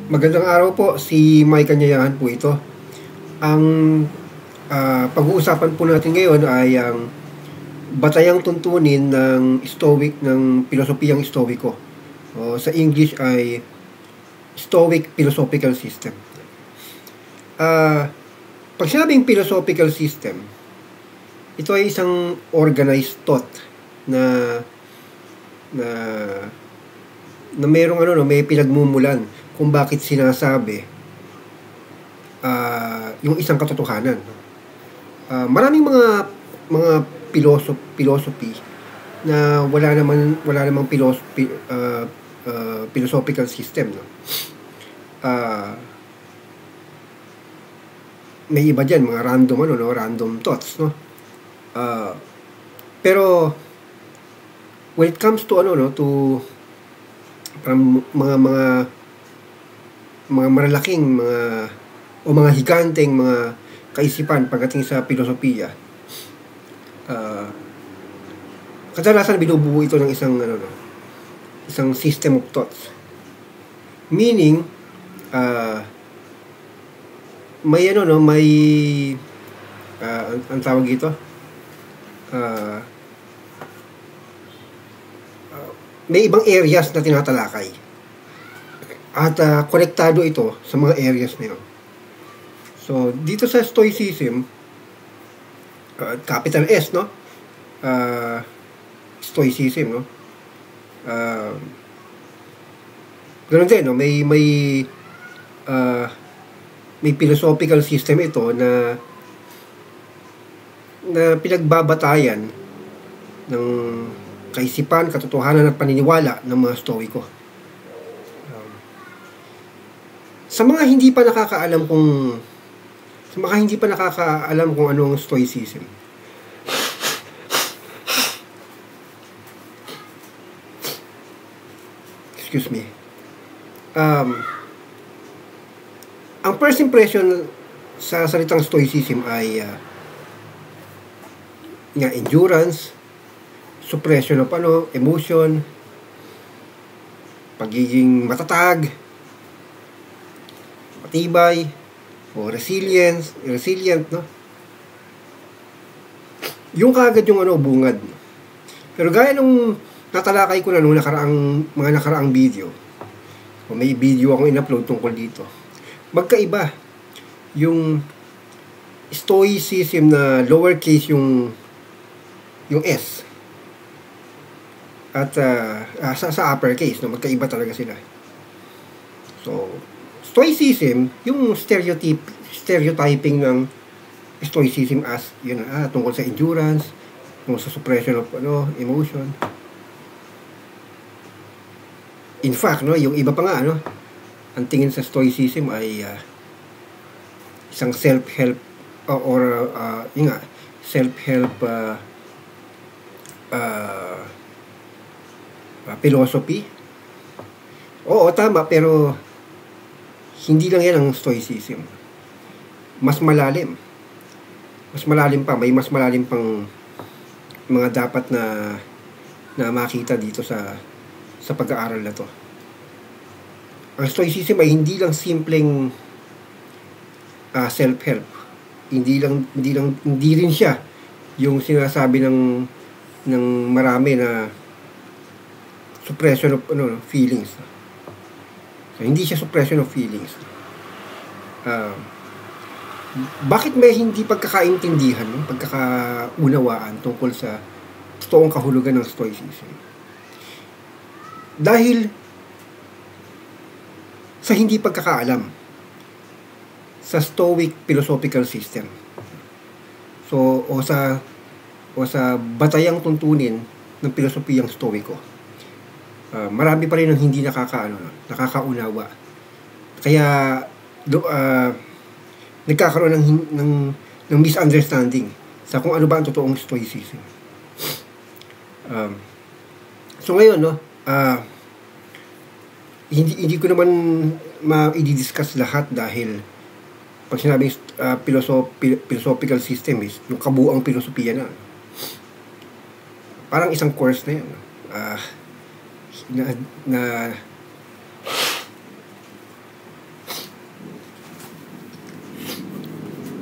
Magandang araw po, si Mike Kanyayahan po ito. Ang pag-uusapan po natin ngayon ay ang batayang tuntunin ng Stoic, ng pilosopiyang Stoiko. Sa English ay Stoic Philosophical System. Pag sinabing philosophical system, ito ay isang organized thought na merong may pinagmumulan kung bakit sinasabi yung isang katotohanan. Maraming mga philosophy na wala namang philosophical system, no? May iba diyan, mga random thoughts, no? Pero when it comes to to mga malalaking mga higanteng mga kaisipan pagdating sa filosofiya, kadalasan binubuo ito ng isang system of thoughts, meaning may ang tawag dito, may ibang areas na tinatalakay at konektado ito sa mga areas na yun. So, dito sa Stoicism, capital S, no? Stoicism, no? Ganun din, no? May philosophical system ito na pinagbabatayan ng kaisipan, katotohanan at paniniwala ng mga Stoiko. Sa mga hindi pa nakakaalam kung ano ang Stoicism, excuse me, ang first impression sa salitang Stoicism ay endurance, suppression of emotion, pagiging matatag, matibay, o resilient, no? Yung kagad yung bungad. Pero gaya nung natalakay ko na nung mga nakaraang video, may video akong in-upload tungkol dito, magkaiba yung Stoicism na lowercase yung S at sa uppercase, no? Magkaiba talaga sila. So Stoicism, yung stereotyping ng Stoicism as yun, tungkol sa endurance, tungkol sa suppression of emotion. In fact, yung iba pa nga, ang tingin sa Stoicism ay isang self-help self-help philosophy. Oo, tama, pero hindi lang yan ang Stoicism. Mas malalim pa, may mas malalim pang mga dapat na makita dito sa pag-aaral na to. Ang Stoicism ay hindi lang simpleng self-help. Hindi rin siya yung sinasabi ng marami na suppression of feelings. So, hindi siya suppression of feelings. Bakit may hindi pagkakaintindihan, pagkakaunawaan tungkol sa totoong kahulugan ng Stoicism? Dahil sa hindi pagkakaalam sa Stoic philosophical system. So, o sa batayang tuntunin ng pilosopiyang Stoiko. Marami pa rin ang hindi nakakaunawa. Kaya nagkakaroon ng misunderstanding sa kung ano ba ang totoong Stoicism. So ngayon, hindi ko naman i-discuss lahat dahil pag sinabing philosophical system is yung kabuuang filosofiya na. Parang isang course na yan.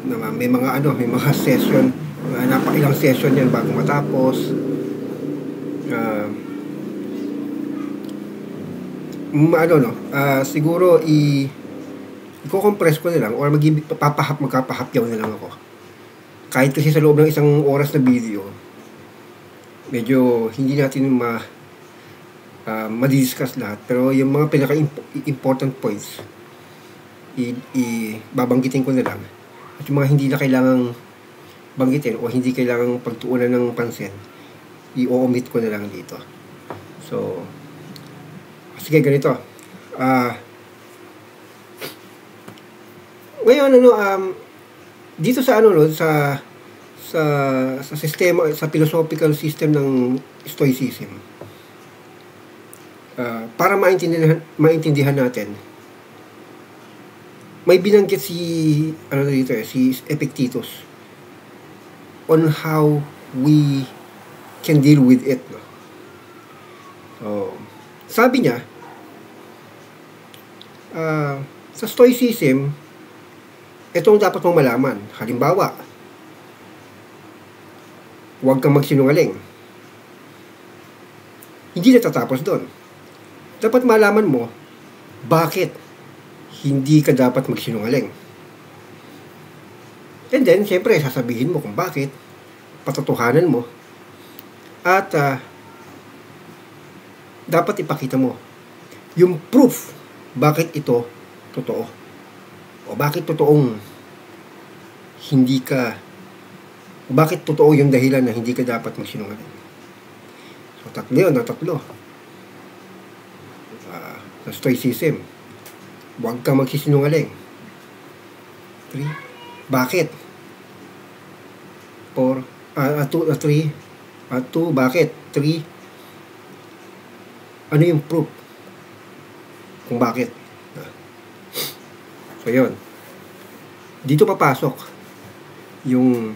na may mga session, napailang session yan bago matapos. Siguro i-compress ko na lang or magkapahapyaw na lang ako. Kahit kasi sa loob ng isang oras na video, medyo hindi natin madidiscuss lahat. Pero yung mga pinaka-important points, babanggitin ko na lang. At yung mga hindi na kailangang banggitin o hindi kailangang pagtuunan ng pansin, i-omit ko na lang dito. So, sige, ganito. Ngayon, dito sa sa sistema, sa philosophical system ng Stoicism, para maintindihan natin, may binanggit si Epictetus on how we can deal with it. So, sabi niya, sa Stoicism, itong dapat mong malaman. Halimbawa, huwag kang magsinungaling. Hindi natatapos doon. Dapat malaman mo bakit hindi ka dapat magsinungaling. And then, siyempre, sasabihin mo kung bakit, patotohanan mo, at dapat ipakita mo yung proof bakit ito totoo. O bakit totoong bakit totoo yung dahilan na hindi ka dapat magsinungaling. So, tatlo. Sa Stoicism, huwag kang magsisinungaling. 3. Bakit? 2. Bakit? 3. Ano yung proof kung bakit? So, yun. Dito papasok yung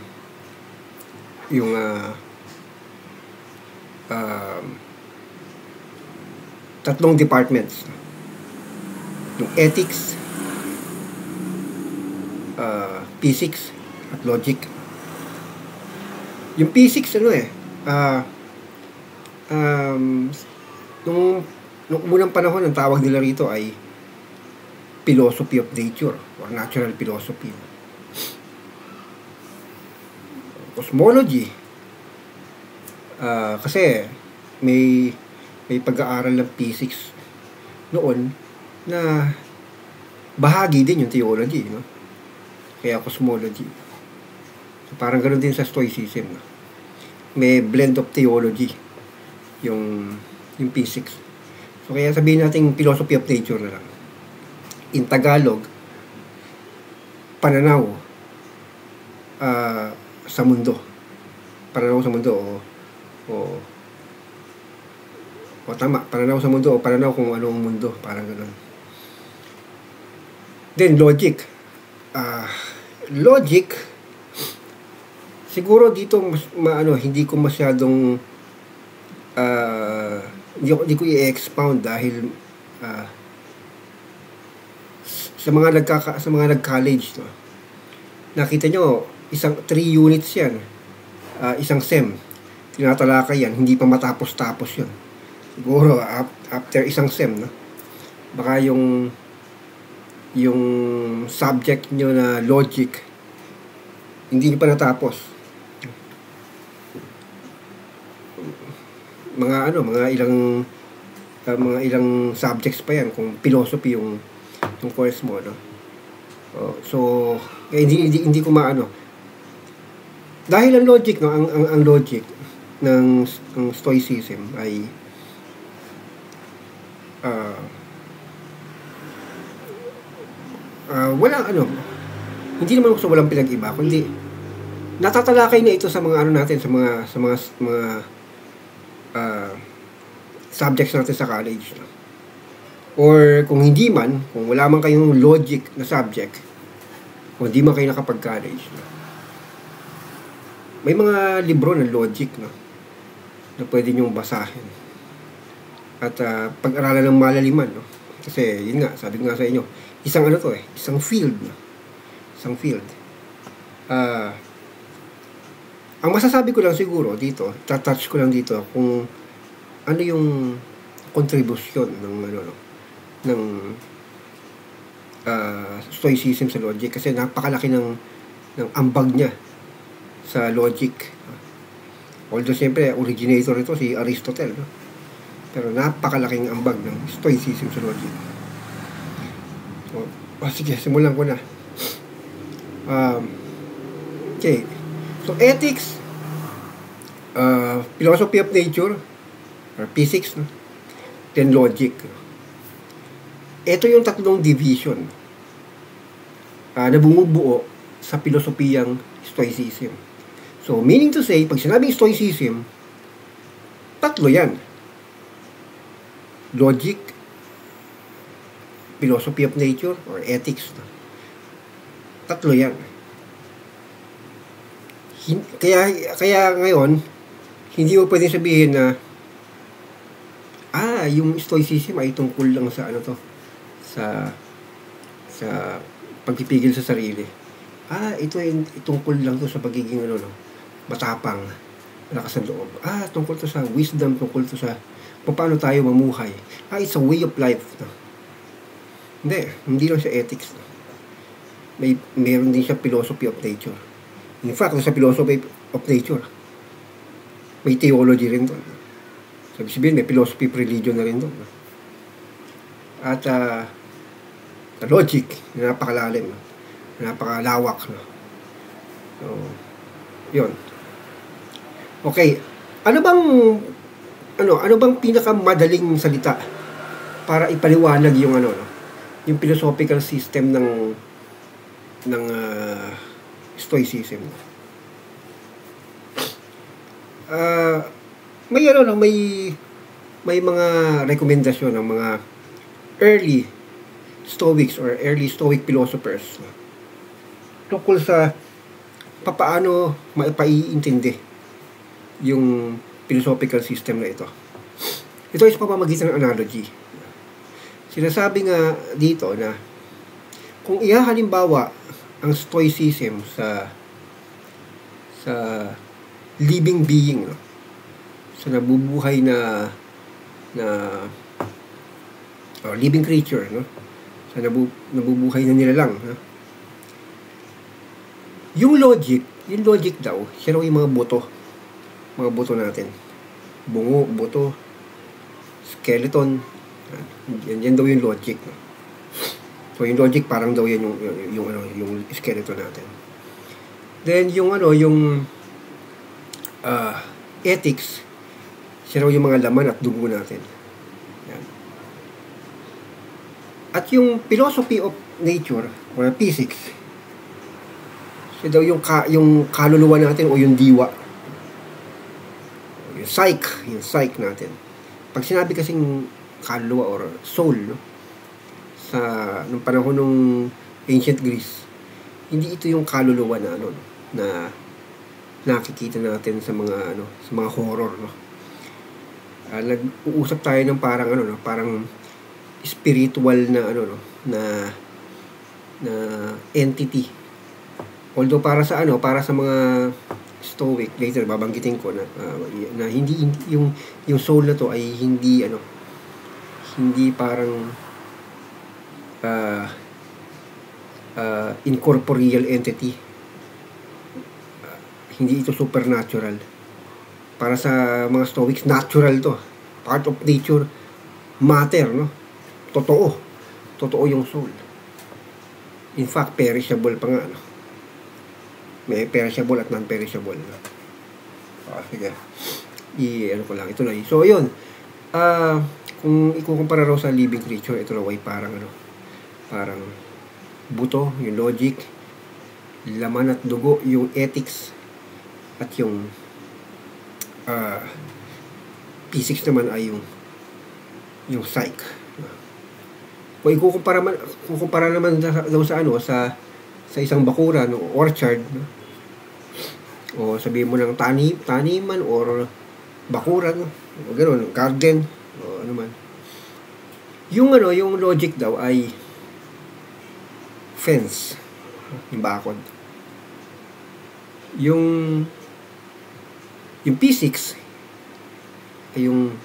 tatlong departments. Yung ethics, physics, at logic. Yung physics, nung unang panahon, ang tawag nila rito ay philosophy of nature or natural philosophy. Cosmology, kasi may pag-aaral ng physics noon na bahagi din yung theology, no? Kaya cosmology. So, parang ganoon din sa Stoicism, no? May blend of theology yung physics. So kaya sabihin natin philosophy of nature na lang. In Tagalog, pananaw sa mundo. Pananaw sa mundo o tama, pananaw sa mundo o pananaw kung anong mundo, parang gano'n. Then logic. Logic, siguro dito hindi ko masyadong hindi ko i-expound dahil sa mga nag-college, no? Nakita nyo, 3 units yan, isang SEM, tinatalakay yan, hindi pa matapos-tapos yun. Siguro after isang SEM, no? Baka yung subject nyo na logic hindi pa natapos. Mga ilang subjects pa yan kung philosophy yung course mo, no? So hindi ko maano. Dahil ang logic, no, ang logic ng Stoicism ay hindi naman sa walang pinag-iba, kundi natatalakay na ito sa mga natin, sa mga subjects natin sa college, no? Or kung hindi man, kung wala man kayong logic na subject, kung hindi man kayo nakapag-college, no? May mga libro ng logic, no, na pwede nyong basahin at pag-aralan ng malaliman, no? Kasi yun nga, sabi ko nga sa inyo, isang field, no? Isang field. Ah, ang masasabi ko lang siguro dito, touch ko lang dito kung ano yung kontribusyon ng ano no, ng stoicism sa logic, kasi napakalaki ng ambag niya sa logic. Although siyempre originator ito si Aristotle, no? Pero napakalaking ambag ng stoicism sa logic. So, sige, simulan ko na. Okay. So, ethics, philosophy of nature, or physics, no? Then logic. Ito yung tatlong division na bumubuo sa pilosopiyang stoicism. So, meaning to say, pag sinabing stoicism, tatlo yan. Logic, philosophy of nature, or ethics. Tatlo yan. Kaya ngayon, hindi mo pwedeng sabihin na yung stoicism ay tungkol lang sa ano to, sa pagpipigil sa sarili. Ito ay tungkol lang to sa pagiging ano no, matapang, malakas ng loob. Tungkol to sa wisdom, tungkol to sa paano tayo mamuhay. It's a way of life. No? Hindi lang siya ethics. No? Meron din siya philosophy of nature. In fact, sa philosophy of nature, may theology rin doon. Sabi sabihin, may philosophy of religion na rin doon. No? At sa logic, napakalalim, no? Napakalawak. No? So, yun. Okay, ano bang pinakamadaling salita para ipaliwanag yung ano no, yung philosophical system ng stoicism? May mga rekomendasyon ng mga early Stoics or early Stoic philosophers tungkol sa paano maipaiintindi yung philosophical system na ito. Ito ay sa pamamagitan ng analogy. Sinasabi nga dito na kung ihahalimbawa ang stoicism sa living being, no? Sa nabubuhay na living creature, no? Sa nabubuhay na nilalang, no? Yung logic daw, siya raw yung mga buto natin. Bungo, buto, skeleton. Yan daw yung logic. No? So yung logic parang daw yan yung skeleton natin. Then yung ethics, siya raw yung mga laman at dugo natin. Yan. At yung philosophy of nature or physics, siya daw yung kaluluwa natin o yung diwa. Yung psyche natin. Pag sinabi kasing kaluluwa or soul, no? Nung panahon ng ancient Greece, hindi ito yung kaluluwa na nakikita natin sa mga horror, no? Nag-uusap tayo ng parang spiritual na entity. Although para sa mga Stoic, later babanggitin ko na hindi yung soul na to ay hindi parang incorporeal entity. Hindi ito supernatural. Para sa mga Stoics, natural to. Part of nature, matter, no? Totoo yung soul. In fact, perishable pa nga, no? May perishable at non-perishable. Sige. Ko lang. Ito na. So, yun. Kung ikukumpara raw sa living creature, ito raw ay parang buto, yung logic, laman at dugo, yung ethics, at yung physics naman ay yung psyche. Kung ikukumpara naman daw sa isang bakuran o orchard, no? O sabihin mo ng taniman or bakuran, o gano'n, garden, o ano man. Yung logic daw ay fence, yung bakod. Yung P6 ay yung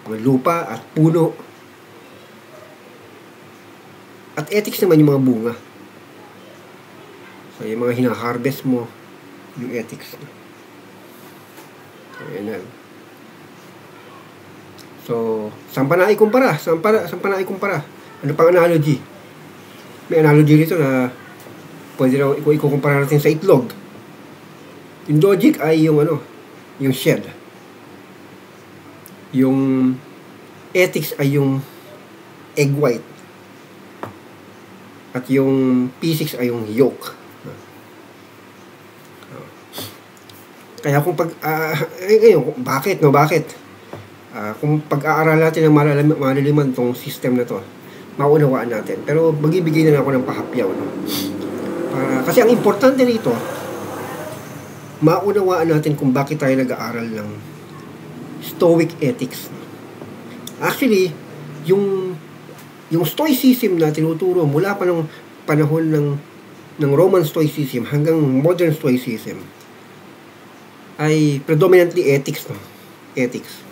mga lupa at puno. At ethics naman yung mga bunga. So, yung mga hina-harvest mo, yung ethics. So, yan yan. So, saan pa naikumpara? Ano pang analogy? May analogy rito na pwede raw ikukumpara natin sa itlog. Yung logic ay yung yung shell. Yung ethics ay yung egg white. At yung P6 ay yung yolk. Kaya kung bakit? Kung pag-aaral natin ng malaliman tong system na to, maunawaan natin. Pero magbibigay na lang ako ng pahapyaw. Kasi ang importante nito, maunawaan natin kung bakit tayo nag-aaral ng Stoic ethics. Actually, yung Stoicism na tinuturo mula pa ng panahon ng Roman Stoicism hanggang modern Stoicism ay predominantly ethics. Ethics.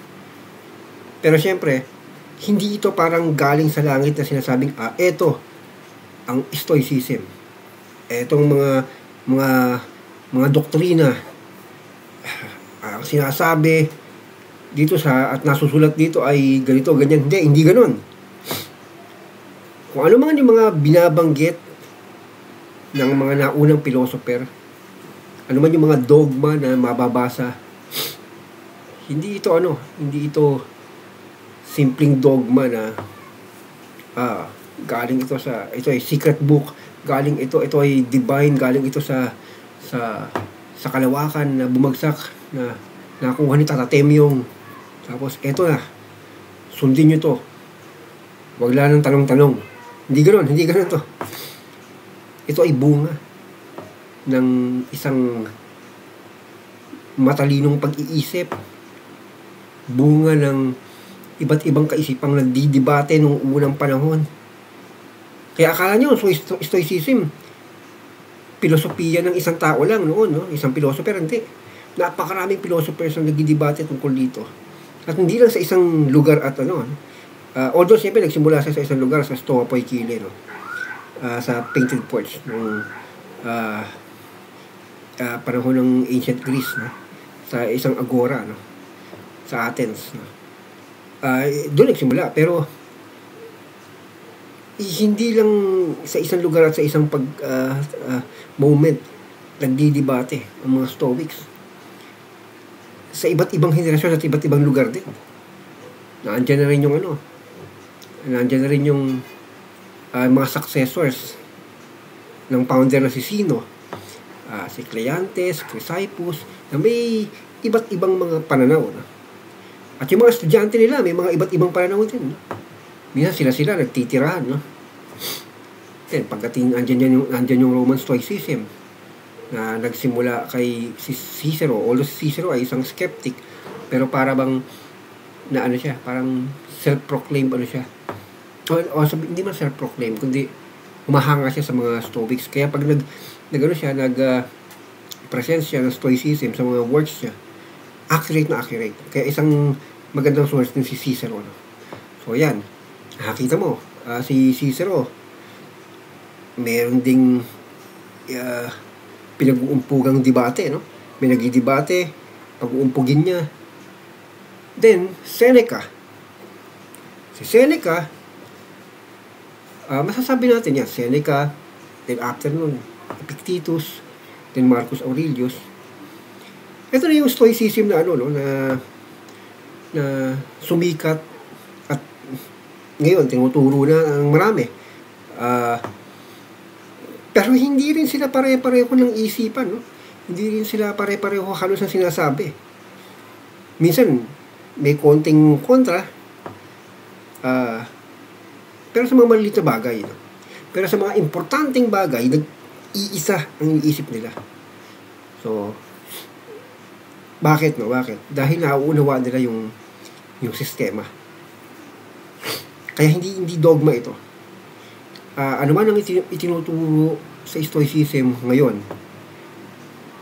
Pero syempre, hindi ito parang galing sa langit na sinasabing, eto ang Stoicism. Etong mga doktrina ang sinasabi dito at nasusulat dito ay ganito, ganyan. Hindi ganoon. Kung ano man yung mga binabanggit ng mga naunang philosopher, ano man yung mga dogma na mababasa, hindi ito simpleng dogma na galing ito ay secret book, galing ito ay divine, galing ito sa kalawakan na bumagsak na nakuha ni Tata Temyong. Tapos eto na, sundin nyo to, wag lang ng tanong-tanong. Hindi ganoon to. Ito ay bunga ng isang matalinong pag-iisip, bunga ng iba't ibang kaisipang nagdidebate nung unang panahon. Kaya akala nyo, Stoicism, filosofiya ng isang tao lang noon, no? Isang philosopher, hindi. Napakaraming philosophers na nagdidebate tungkol dito. At hindi lang sa isang lugar at although siyempre nagsimula siya sa isang lugar, sa Stoa Poikile, no? Sa painted porch ng panahon ng ancient Greece, no? Sa isang agora, no? Sa Athens, no? Doon nagsimula, pero hindi lang sa isang lugar at sa isang moment nagdidebate ang mga Stoics. Sa iba't ibang henerasyon at iba't ibang lugar din. Nandiyan na rin yung mga successors ng founder na si Sino, si Cleantes, Chrysippus, na may iba't ibang mga pananaw, no? At yung mga estudyante nila, may mga iba't ibang pananaw din, no? Minsan sila nagtitirahan, no? Then, pagdating andyan yung Roman Stoicism na nagsimula kay Cicero. Although si Cicero ay isang skeptic, pero para bang parang self-proclaimed siya. Hindi man self-proclaimed, kundi humahanga siya sa mga Stoics. Kaya pag present siya ng Stoicism sa mga works niya, accurate. Kaya isang magandang source din si Cicero, no? So yan, nakita mo, si Cicero meron ding pinag-uumpugang debate, no? May nagdidebate, pag-uumpugin niya. Then Seneca, masasabi natin yan, Seneca, then after nun Epictetus, then Marcus Aurelius. Ito na yung Stoicism na na sumikat at ngayon tinuturo na ang marami. Pero hindi rin sila pare-pareho ng isipan, no? Hindi rin sila pare-pareho halos ang sinasabi. Minsan may konting kontra, pero sa mga maliliit na bagay, no? Pero sa mga importanteng bagay, nag-iisa ang iniisip nila. So, bakit? Dahil nauunawaan nila yung sistema. Kaya hindi dogma ito. Ano man ang itinuturo sa Stoicism ngayon,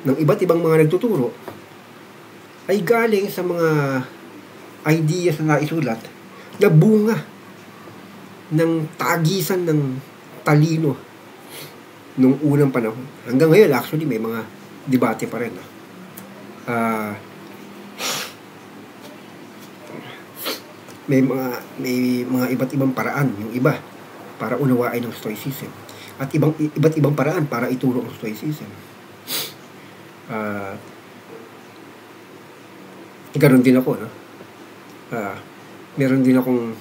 ng iba't ibang mga nagtuturo ay galing sa mga ideas na naisulat na bunga ng tagisan ng talino nung unang panahon. Hanggang ngayon, actually, may mga debate pa rin. May mga iba't ibang paraan, yung iba, para unawain ng Stoicism. At iba't ibang paraan para ituro ang Stoicism. Ganon din ako, no? Meron din akong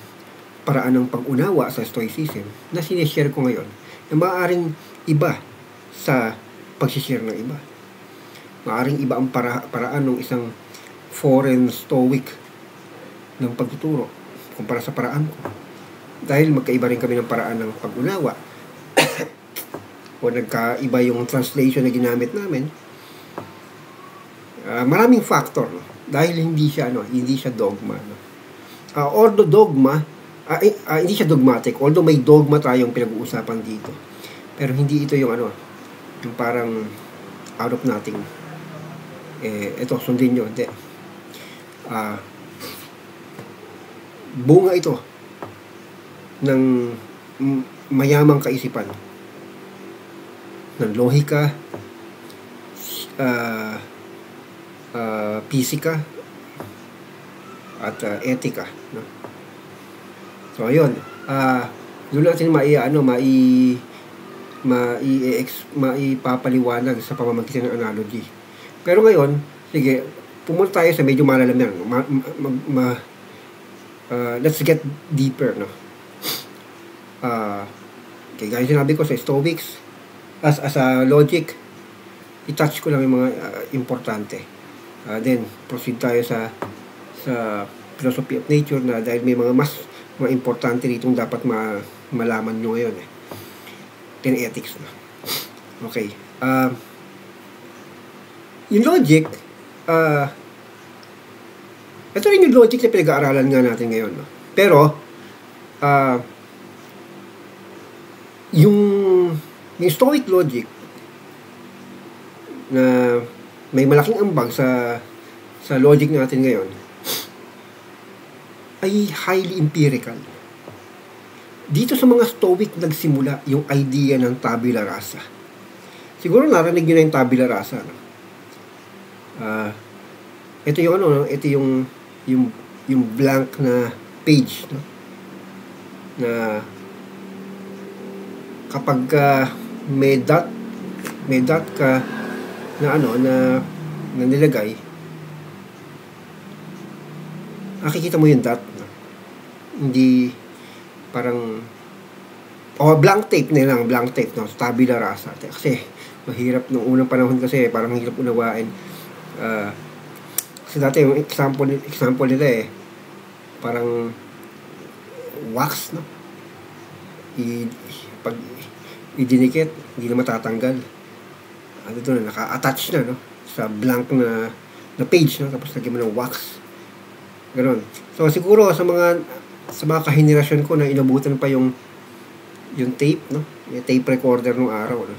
paraan ng pag-unawa sa Stoicism na sinishare ko ngayon na maaaring iba sa pag-share ng iba. Maaaring iba ang paraan ng isang foreign Stoic ng pagtuturo kumpara sa paraan ko. Dahil magkaiba rin kami ng paraan ng pag-unawa o nagkaiba yung translation na ginamit namin. Maraming factor, no? Dahil hindi siya dogma, no? Although dogma, hindi siya dogmatic, although may dogma tayong pinag-uusapan dito. Pero hindi ito yung yung parang out of nothing. Ito, sundin nyo. Hindi. Bunga ito ng mayamang kaisipan, ng lohika, pisika, at etika, no? So ayun, doon natin maipapaliwanag sa pamamagitan ng analogy. Pero ngayon, sige, pumunta tayo sa medyo malalam yan. Let's get deeper, no? Okay, gaya sinabi ko sa Stoics, as a logic, i-touch ko lang yung mga importante. Then proceed tayo sa philosophy of nature, na dahil may mga importante rito dapat malaman nyo ngayon, then ethics, no? Okay, yung logic, ito rin yung logic na pinag-aaralan nga natin ngayon, no? Pero yung Stoic logic na may malaking ambag sa logic natin ngayon ay highly empirical. Dito sa mga Stoic nagsimula yung idea ng tabula rasa. Siguro narinig nyo na yung tabula rasa, no? Ito yung ito yung blank na page, no? Na kapag may dot ka na na nilagay, nakikita mo yung dot, no? Hindi parang blank tape na lang, blank tape, no? Tabula rasa. Kasi mahirap nung unang panahon, kasi parang hirap unawain. Kasi dati yung example nila parang wax, no? Pag idinikit, hindi na matatanggal. Ito na, naka-attach na, no? Sa blank na page, no? Tapos lagyan mo ng wax. Ganon. So siguro sa mga kahenerasyon ko na inabutan pa yung tape, no? Yung tape recorder nung araw, no?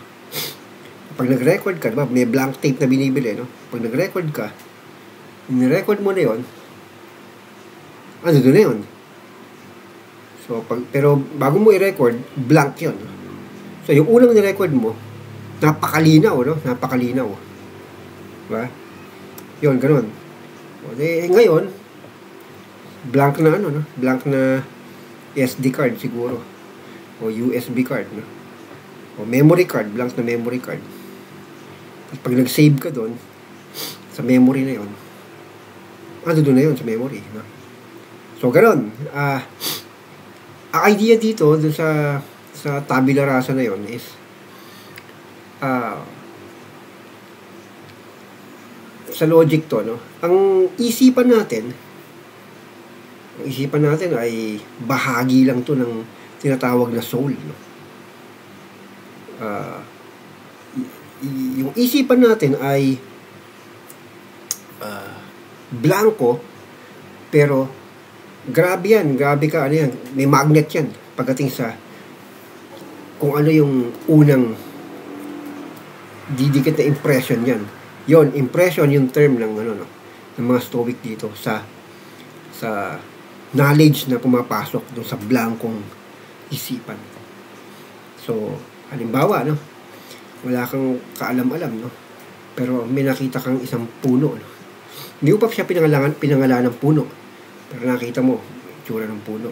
Pag nag-record ka, diba? May blank tape na binibili, no? Pag nag-record ka, ni-record mo na yun, doon na yun. So, pero bago mo i-record, blank yun. So, yung unang ni-record mo, napakalinaw, no? Napakalinaw. Diba? Yun, ganun. O, ngayon, blank na no? Blank na SD card siguro. O USB card, no? O memory card, blank na memory card. At pag nag-save ka doon, sa memory na yun, doon na yun sa memory, no? So, ganun. Ang idea dito, doon sa tabula rasa na yun is, sa logic to, no? Ang isipan natin ay bahagi lang to ng tinatawag na soul, no? Yung isipan natin ay blanco, pero grabe ka, may magnet yan pagdating sa kung ano yung unang didikit na impression yan Yon, impression yung term ng ano, no, ng mga Stoic dito sa knowledge na pumapasok doon sa blankong isipan. So, halimbawa, no, wala kang kaalam-alam, no, pero may nakita kang isang puno, no. Hindi mo pa siya pinangalan ng puno, pero nakita mo itsura ng puno.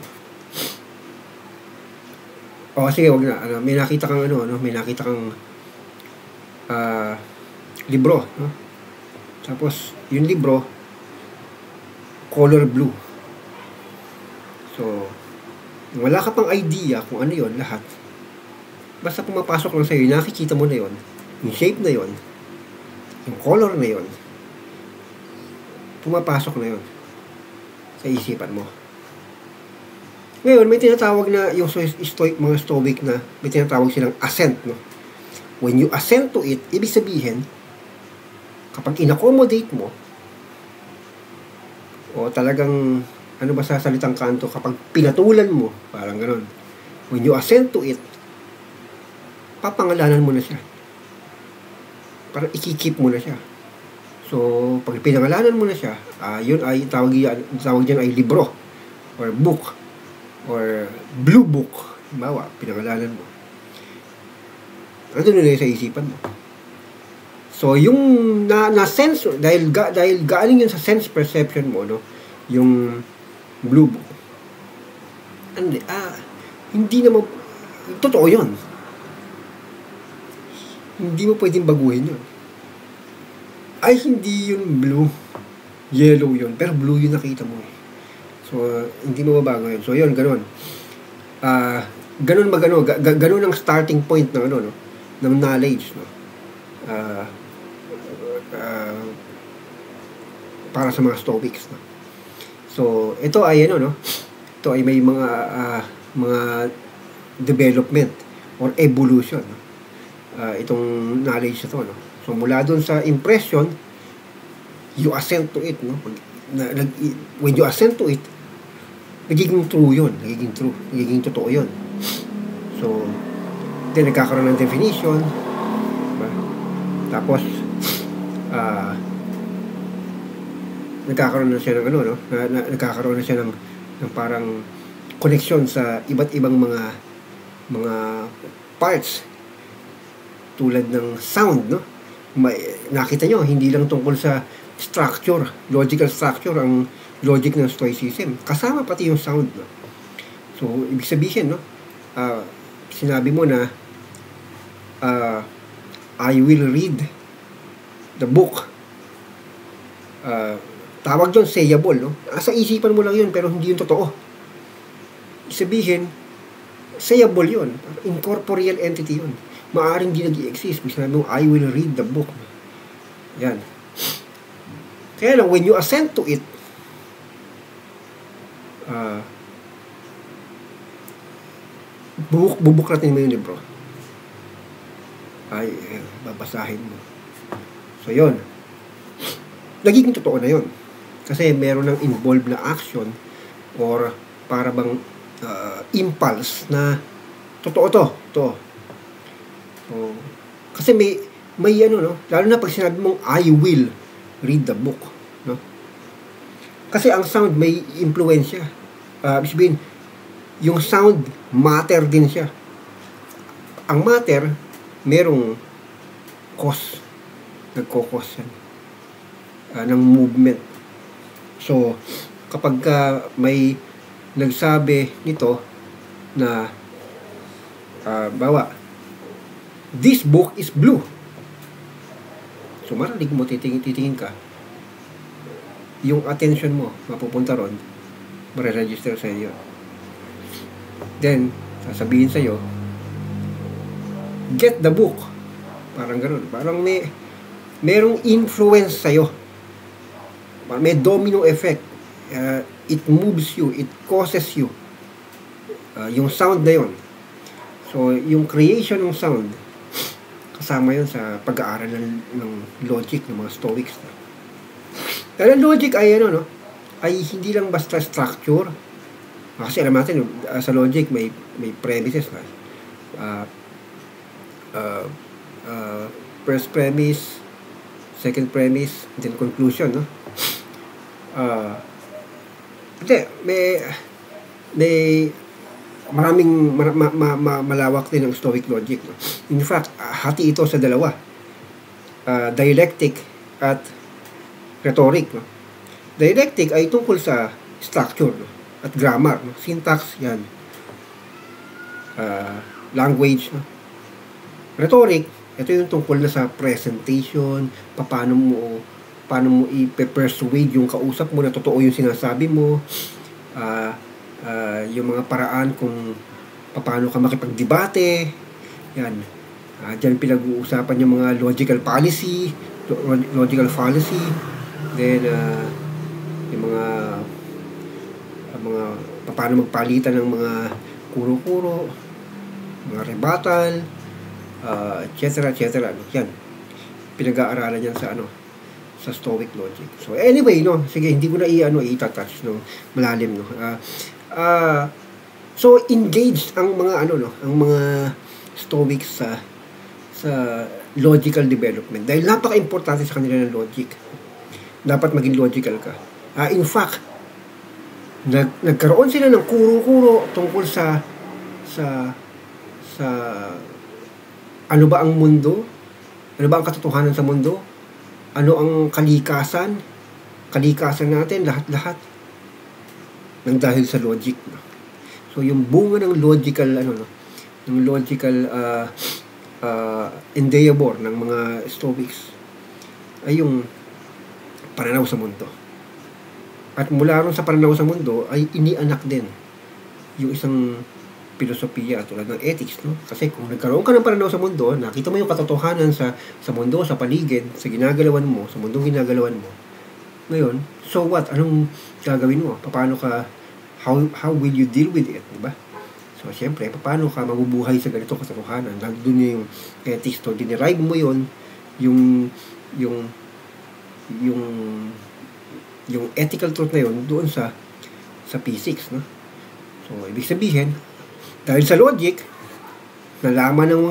O sige, wag na, ano, may nakita kang libro, no? Tapos yung libro color blue. So, wala ka pang idea kung ano yon lahat. Basta pumapasok lang sa'yo, nakikita mo na yon, yung shape na yon, yung color na yon, pumapasok na yon sa isipan mo. Ngayon, may tinatawag na yung mga Stoic na may tinatawag silang assent, no? When you assent to it, ibig sabihin, kapag in-accommodate mo, o talagang, ano ba sa salitang kanto, kapag pinatulan mo, parang gano'n, when you assent to it, papangalanan mo na siya. Parang ikikip mo na siya. So, pag pinangalanan mo na siya, yun ay, tawag dyan ay libro, or book, or blue book. Bawa, pinangalanan mo. Ano na sa isipan mo? So, yung na-sense, dahil galing yun sa sense perception mo, no? Yung blue book. Hindi naman, totoo yun. Hindi mo pwedeng baguhin yun. Ay, hindi yun blue. Yellow yun. Pero blue yun nakita mo eh. So, hindi mo mabago yun. So, yun, ganun. Ganun ang starting point ng ano, no? Ng knowledge, no? Para sa mga Stoics, no? So, ito ay ano, no? Ito ay may mga development or evolution, no? Itong knowledge ito, no? So, mula dun sa impression, you assent to it, no? When you assent to it, nagiging true yun. Nagiging totoo yun. So, then nagkakaroon ng definition, diba? Tapos, nagkakaroon na siya ng ano, no? Nagkakaroon na siya ng parang connection sa iba't ibang mga parts tulad ng sound, no? Nakita nyo, hindi lang tungkol sa structure, logical structure ang logic ng Stoicism. Kasama pati yung sound, no? So, ibig sabihin, no? Sinabi mo na I will read the book. Tawag doon sayable, no? Sa isipan mo lang yun, pero hindi yun totoo. Ibig sabihin, sayable yun. Incorporeal entity yun. Maaring di nag-i-exist. Sinabi mo, I will read the book. Yan. Kaya lang, when you assent to it, bubuklatin mo yung libro. Ay, babasahin mo. So, yun. Nagiging totoo na yun. Kasi meron ng involved na action or para bang impulse na totoo to. So, kasi may ano, no? Lalo na pag sinabi mong I will read the book, no? Kasi ang sound may impluensya. Sabihin, yung sound matter din siya. Ang matter merong cause, nagko-cause yan ng movement. So, kapag may nagsabi nito na bawa, this book is blue. So, marinig mo, titingin ka, yung attention mo, mapupunta ron, mariregister sa iyo. Then, sasabihin sa iyo, get the book. Parang gano'n. Parang merong influence sa iyo. May domino effect. It moves you. It causes you. Yung sound na yun. So, yung creation ng sound, kasama yun sa pag-aaral ng logic ng mga Stoics. Dahil ang logic ay ano, no? Ay hindi lang basta structure. Kasi alam natin, sa logic may premises na. First premise, second premise, and then conclusion, no? Hindi, may maraming malawak din ang Stoic logic, no? In fact, hati ito sa dalawa, dialectic at rhetoric, no? Dialectic ay tungkol sa structure, no? At grammar, no? Syntax, yan, language, no? Rhetoric, ito yung tungkol na sa presentation, paano mo i-persuade yung kausap mo na totoo yung sinasabi mo, yung mga paraan kung paano ka makipagdebate, yan. Diyan pinag-uusapan yung mga logical fallacy, then yung mga paano magpalitan ng mga kuro-kuro, mga rebuttal, etc. Yan, pinag-aaralan yan sa Stoic logic. So anyway, no, sige, hindi ko na i-touch, no, malalim, no. So engaged ang mga ang mga Stoics sa logical development dahil napaka-importante sa kanila ng logic. Dapat maging logical ka. In fact, nagkaroon sila ng kuro-kuro tungkol sa ano ba ang mundo? Ano ba ang katotohanan sa mundo? Ano ang kalikasan? Kalikasan natin, lahat-lahat nang dahil sa logic. So yung bunga ng logical ng logical endeavor ng mga Stoics ay yung pananaw sa mundo. At mula ron sa pananaw sa mundo ay inianak din yung isang filosofiya tulad ng ethics, no? Kasi kung nagkaroon ka ng pananaw sa mundo, nakita mo yung katotohanan sa mundo, sa paligid, sa ginagalawan mo, sa mundong ginagalawan mo. Ngayon, so what? Anong gagawin mo? Paano ka, how will you deal with it, diba? So, siyempre, paano ka mabubuhay sa ganito katotohanan? Nandun yung ethics to, dinerive mo yun, yung ethical truth na yun doon sa physics, no? So, ibig sabihin, dahil sa logic, nalaman ng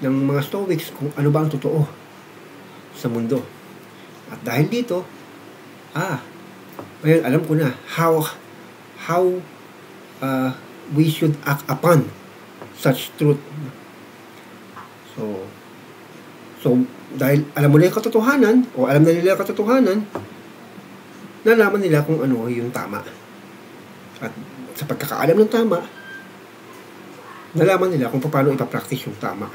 mga Stoics kung ano ba ang totoo sa mundo. At dahil dito, ngayon alam ko na how we should act upon such truth. So dahil alam mo na yung katotohanan, o alam na nila yung katotohanan, nalaman nila kung ano yung tama. At sa pagkakaalam ng tama, nalaman nila kung paano ipapractice yung tama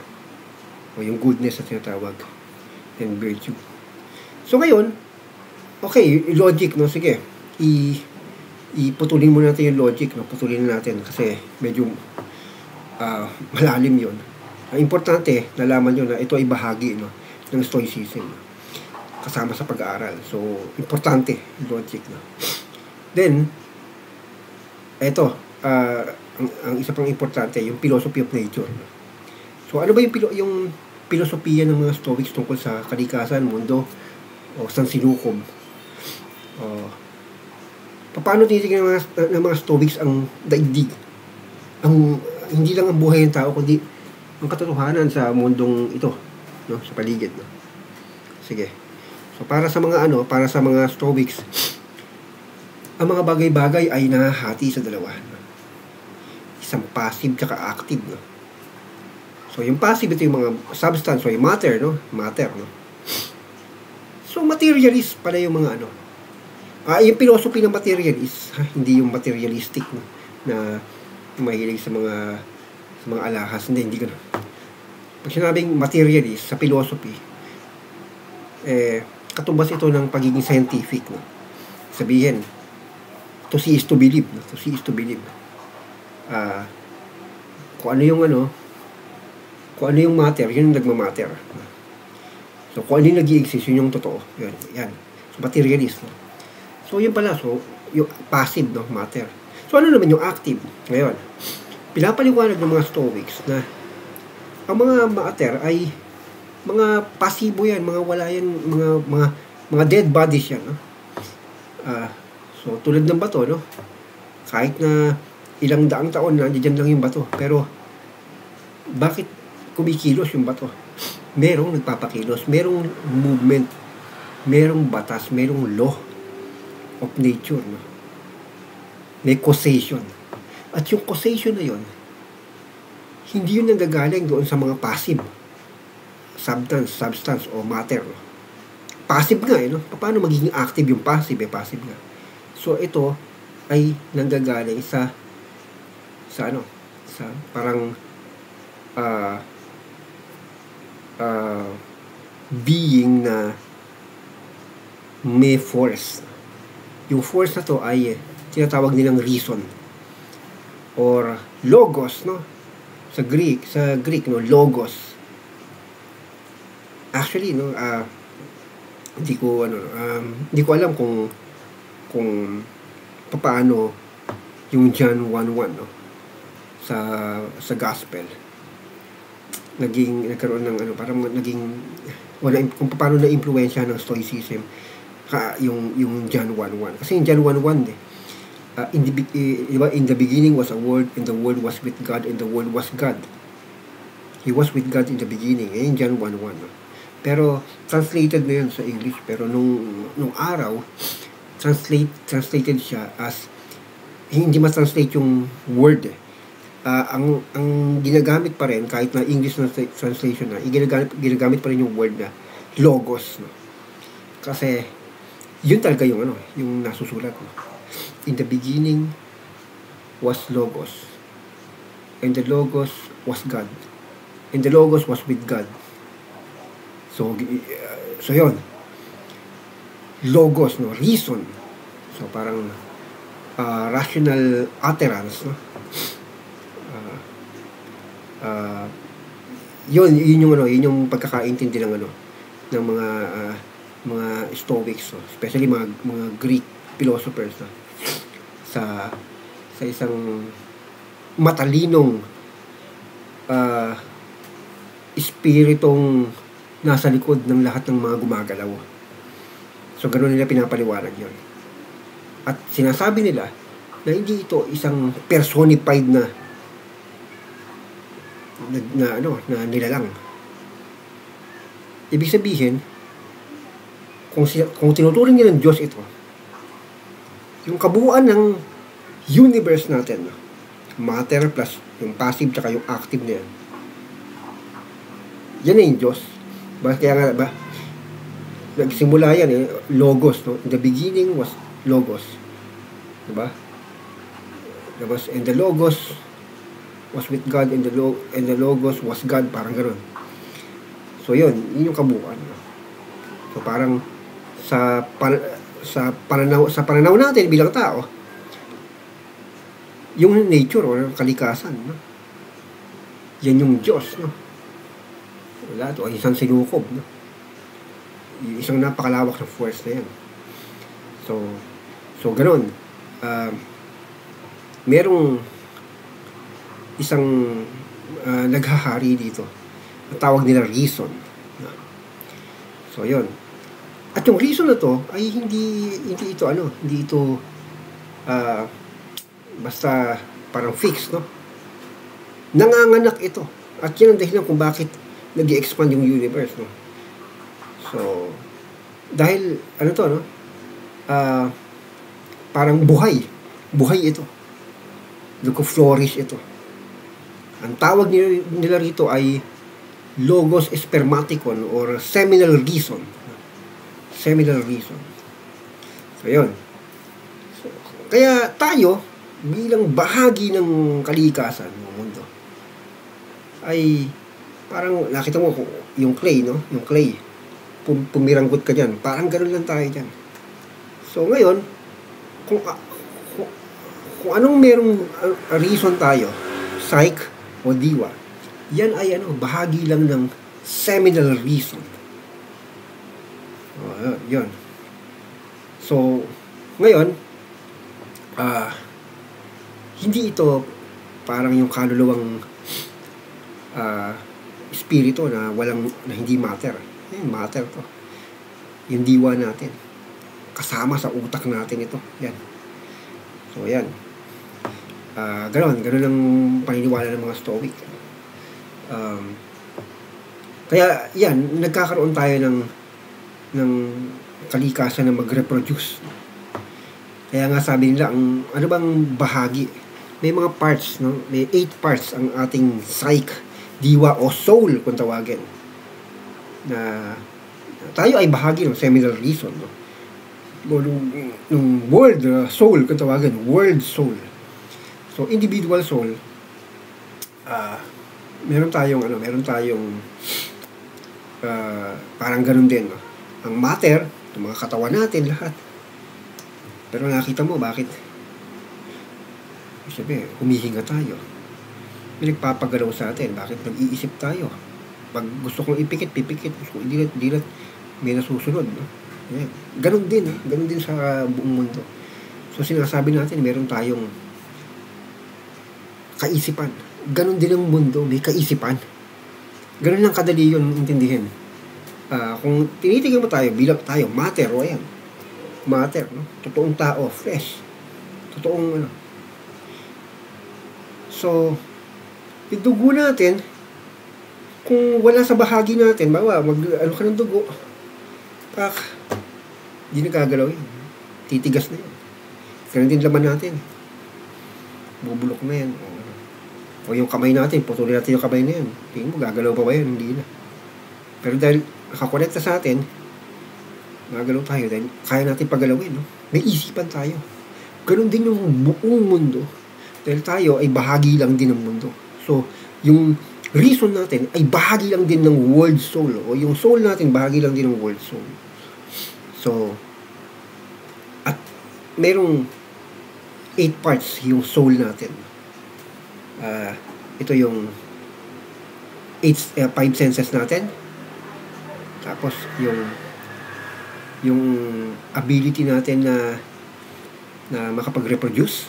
o yung goodness na tinatawag and virtue. So ngayon, okay, logic, no? Sige, iputulin muna natin yung logic, no? Putulin natin kasi medyo malalim yun. Ang importante, nalaman nyo na ito ay bahagi, no, ng Stoicism, no? Kasama sa pag-aaral. So, importante yung logic, no? Then, eto, ang isa pang importante, yung philosophy of nature. So, ano ba yung filosofiya ng mga Stoics tungkol sa kalikasan, mundo, o sansinukob? Paano tinitingnan ng mga Stoics ang daigdig? Hindi lang ang buhay ng tao, kundi ang katotohanan sa mundong ito, no, sa paligid, no? Sige. So, para sa mga Stoics, ang mga bagay-bagay ay nahahati sa dalawa, no? Isang passive tsaka active, no? So, yung passive, ito yung mga substance, o yung matter, no? So, materialist pala yung mga yung philosophy ng materialist, hindi yung materialistic, no, na mahilig sa mga alahas. Hindi gano'n. Pag sinabing materialist sa philosophy, katumbas ito ng pagiging scientific, no? Sabihin, to see is to believe, no? To see is to believe. Kung ano yung matter, yun yung nagmamatter. So, kung ano yung nag-i-exist, yun yung totoo. Yan. So, materialist, no? So, yun pala. So, yung passive, no, matter. So, ano naman yung active? Ngayon, pinapaliwanag ng mga Stoics na ang mga matter ay mga pasibo yan, mga wala yan, mga dead bodies yan, no? So, tulad ng bato, no? Kahit na ilang daang taon na, nandiyan lang yung bato. Pero, bakit kumikilos yung bato? Merong nagpapakilos, merong movement merong batas, merong law of nature, no? May causation. At yung causation na yon, hindi yun nanggagaling doon sa mga passive substance o matter, no? Passive nga, no? Paano magiging active yung passive? Passive nga. So ito ay nanggagaling sa parang being na may force. Yung force na to ay tinatawag nilang reason or logos, no? Sa Greek, no, logos. Actually, no, hindi ko alam kung paano yung John 1:1, no, sa gospel nagkaroon ng parang naging kung paano na impluwensya ng Stoicism yung John 1:1, kasi yung John 1:1 in the beginning was a word, and the word was with God, and the word was God. He was with God in the beginning. Yung John 1:1, no? Pero translated na yun sa English, pero nung araw translated siya as hindi ma-translate yung word. Ang ginagamit pa rin, kahit na English na translation na, ginagamit pa rin yung word na logos, no? Kasi yun talaga yung nasusulat, no? In the beginning was logos, and the logos was God, and the logos was with God. So yun, logos, no, reason. So parang rational utterance, no? Yun yung pagkakaintindi ng ng mga Stoics, no? Especially mga Greek philosophers, no? sa isang matalinong espiritong nasa likod ng lahat ng mga gumagalaw. So ganoon nila pinapaliwanag yun. At sinasabi nila na hindi ito isang personified na nilalang. Ibig sabihin, kung tinuturing nila ng Diyos ito, yung kabuuan ng universe natin, no? Matter plus yung passive tsaka yung active na yan na yung Diyos. Kaya nga ba, nagsimula yan, logos, no? In the beginning was logos, diba? And the logos was with God, and the logos was God, parang gano'n. So yun yung kabuuan, no? So parang sa pananaw natin bilang tao, yung nature o kalikasan, no? Yan yung Diyos, no? Wala ito ay isang sinukob, no? Isang napakalawak na force na yan. So ganoon. Merong isang naghahari dito. Ang tawag nila reason. So yun. At yung reason na to ay hindi ito basta parang fixed, no? Nanganganak ito. At yan ang dahilan kung bakit nag-i-expand yung universe, no? So dahil no? Parang buhay ito. Nagko-flourish ito. Ang tawag nila rito ay logos spermaticon or seminal reason. Seminal reason. So yun. So, kaya tayo bilang bahagi ng kalikasan ng mundo ay parang nakita mo yung clay, no? Yung clay. Pumiranggot ka dyan. Parang ganoon lang tayo dyan. So ngayon, kung anong merong reason tayo, psyche o diwa, yan ay bahagi lang ng seminal reason. Yun. So ngayon, hindi ito parang yung kaluluwang espiritu na hindi matter. Matter to. Yung diwa natin. Kasama sa utak natin ito. Yan. So yan. Ganon ang paniniwala ng mga Stoic. Kaya yan, nagkakaroon tayo ng kalikasan na mag-reproduce. Kaya nga sabi nila, ano bang bahagi? May mga parts, no? May 8 parts ang ating psyche, diwa o soul kung tawagin. Na tayo ay bahagi ng seminal reason, no? Nung world soul kung tawagin, world soul. So individual soul, meron tayong parang ganun din, no? Ang matter, yung mga katawan natin lahat. Pero nakita mo bakit? Sabi, humihinga tayo. May nagpapagalaw sa atin. Bakit nag-iisip tayo? Pag gusto kong ipikit, pipikit. Gusto kong dilat, may nasusunod. No? Yeah. Ganun din. Ganun din sa buong mundo. So, sinasabi natin, meron tayong kaisipan. Ganun din ang mundo. May kaisipan. Ganun lang kadali yun intindihin. Kung tinitignan mo tayo, bilang tayo, matter, o ayan. Matter, no? Totoong tao, fresh. Totoong, So, yung dugo natin, kung wala sa bahagi natin, ka ng dugo, hindi nagagalaw yun. Titigas na yun. Ganun din laman natin. Bubulok na yan. O yung kamay natin, putulin natin yung kamay na yan. Tingin mo, gagalaw pa ba yan? Hindi na. Pero dahil nakakonekta sa atin, magalaw tayo dahil kaya natin pagalawin, no? May isipan tayo. Ganun din yung buong mundo dahil tayo ay bahagi lang din ng mundo. So, yung reason natin ay bahagi lang din ng world soul, o yung soul natin bahagi lang din ng world soul. So, at merong 8 parts yung soul natin. Ito yung 5 senses natin. Tapos yung ability natin na makapag-reproduce.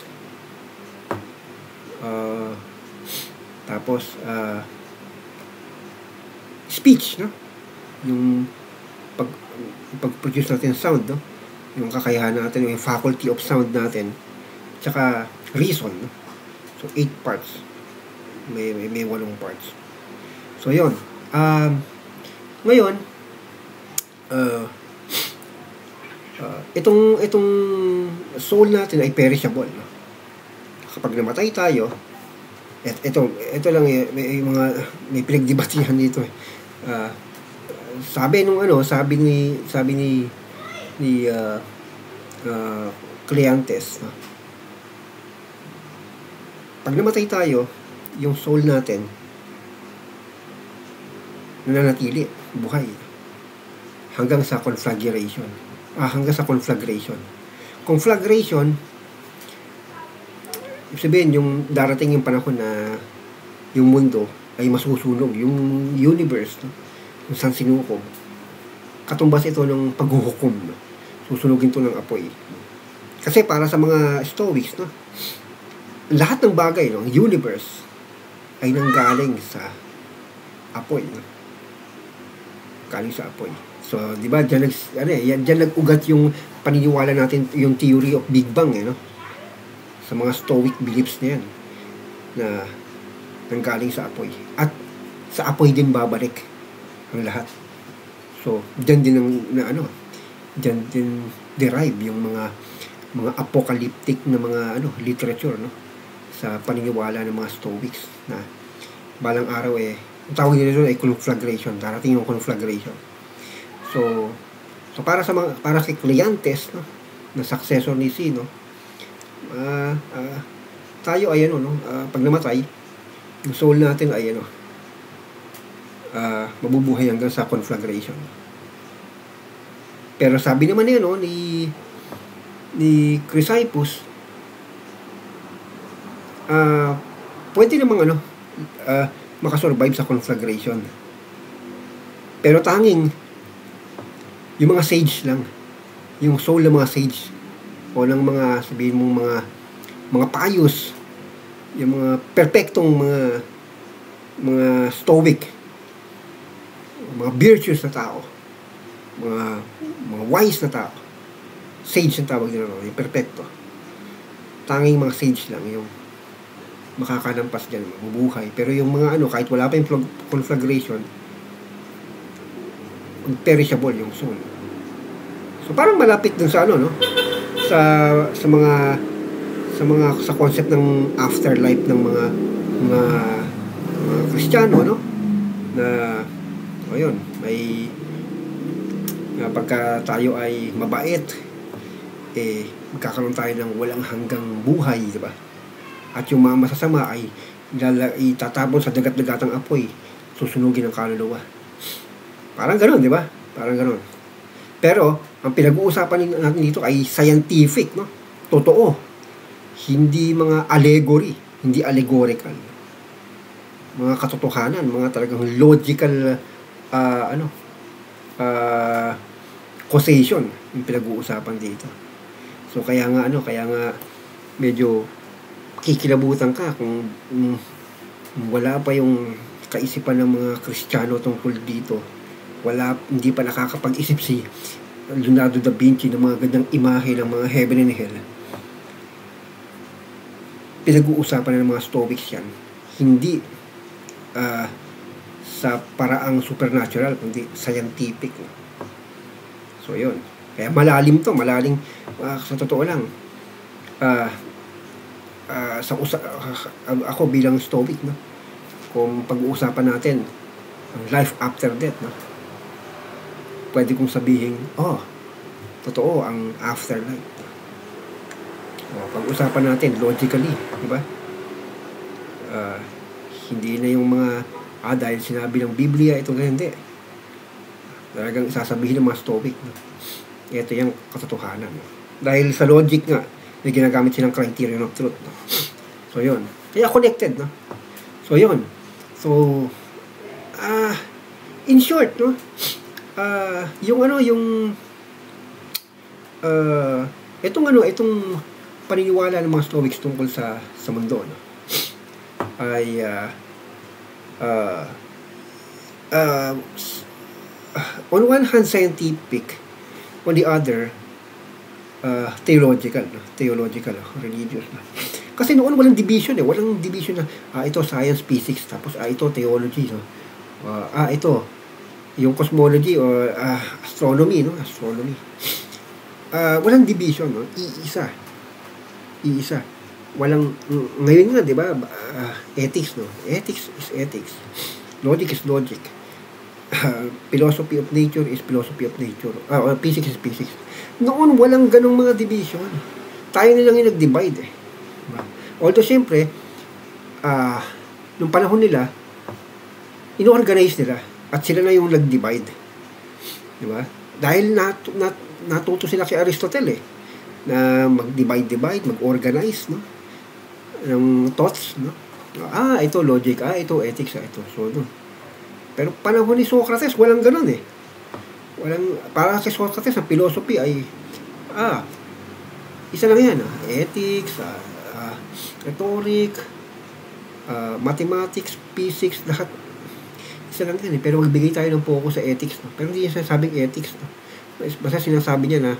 Tapos speech, no? Yung pag-produce natin sound, no? Yung kakayahan natin, yung faculty of sound natin, tsaka reason, no? So 8 parts. May 8 parts. So yun. Ngayon, itong soul natin ay perishable, no? Kapag namatay tayo, ito lang may pinagdebatihan dito. Sabi ni Cleantes, no? Pag namatay tayo, yung soul natin nananatili, buhay hanggang sa conflagration. Conflagration, ibig sabihin, yung darating yung panahon na yung mundo ay masusunog, yung universe, no? Yung sansinukob, katumbas ito ng paghuhukom, no? Susunugin to ng apoy. Kasi para sa mga Stoics, no? Lahat ng bagay, no? Universe ay nanggaling sa apoy, no? Galing sa apoy. So, di ba, diyan nag-ugat yung paniniwala natin, yung theory of Big Bang, no? Sa mga Stoic beliefs na yan, na nanggaling sa apoy. At sa apoy din babalik ang lahat. So, diyan din diyan din derive yung mga apocalyptic na mga literature, no? Sa paniniwala ng mga Stoics na balang araw ang tawag nila doon ay conflagration. Darating yung conflagration. So para kay Cleantes, no, na successor ni Zeno, tayo ay pag namatay, yung soul natin ay mabubuhay hanggang sa conflagration. Pero sabi naman ni Chrysippus, pwede namang makasurvive sa conflagration. Pero tanging yung mga sage lang, yung soul ng mga sage, o ng mga, sabihin mong mga pious, yung mga perfectong mga stoic, mga virtuous na tao, mga wise na tao, sage ang tawag nila, yung perfecto. Tanging mga sage lang yung makakanampas dyan, mabubuhay. Pero yung mga kahit wala pa yung conflagration, perishable yung soul. So parang malapit dun sa ano, no? Sa sa concept ng afterlife ng mga Kristiyano, no? Na ayun, may pagka tayo ay mabait, magkakaroon tayo ng walang hanggang buhay, di ba? At yung mga masasama ay itatapon sa dagat-dagatang apoy, susunugin ng kaluluwa. Parang ganoon, di ba? Parang ganoon. Pero ang pinag-uusapan natin dito ay scientific, no? Totoo. Hindi mga allegory, hindi allegorical. Mga katotohanan, mga talagang logical causation yung pinag-uusapan dito. So kaya nga medyo kikilabutan ka kung wala pa yung kaisipan ng mga Kristiyano tungkol dito. Hindi pa nakakapag-isip si Leonardo da Vinci ng mga gandang imahe ng mga heaven and hell. Pinag-uusapan ng mga Stoics yan. Hindi sa paraang supernatural, kundi scientific. So, yun. Kaya malalim to, sa totoo lang. Ako bilang Stoic, no? Kung pag-uusapan natin ang life after death, no? Pwede kong sabihin, totoo ang afterlife. Pag-usapan natin logically, di ba? Hindi na yung mga dahil sinabi ng Biblia ito na hindi. Talagang sasabihin ng mga Stoic, no? Ito yung katotohanan, no? Dahil sa logic nga may ginagamit silang criterion of truth, no? So yun, kaya connected, no? So yun, so in short, no, itong paniniwala ng mga Stoics tungkol sa mundo, no, ay on one hand scientific, on the other theological, religious, no? Kasi noon walang division na ito science, physics, tapos ito theology, no? Ito yung cosmology o astronomy, no? Walang division, no? Iisa. Ngayon nga, di ba, ethics, no? Ethics is ethics. Logic is logic. Philosophy of nature is philosophy of nature. Physics is physics. Noon, walang ganong mga division. Tayo nilang yung nag-divide, eh. Although, siyempre, nung panahon nila, inorganize nila at sila na yung nag-divide. Di ba? Dahil natuto sila kay Aristotle, na mag-divide, mag-organize, no? Ng thoughts, no? Ito logic, ito ethics, ito. So, no? Pero panahon ni Socrates, walang ganun, eh. Para sa Socrates, ang philosophy ay, isa lang yan, ethics, rhetoric, mathematics, physics, lahat. Isa lang yan, eh. Pero magbigay tayo ng focus sa ethics, no? Pero hindi niya sinasabing ethics, no? Basta sinasabi niya na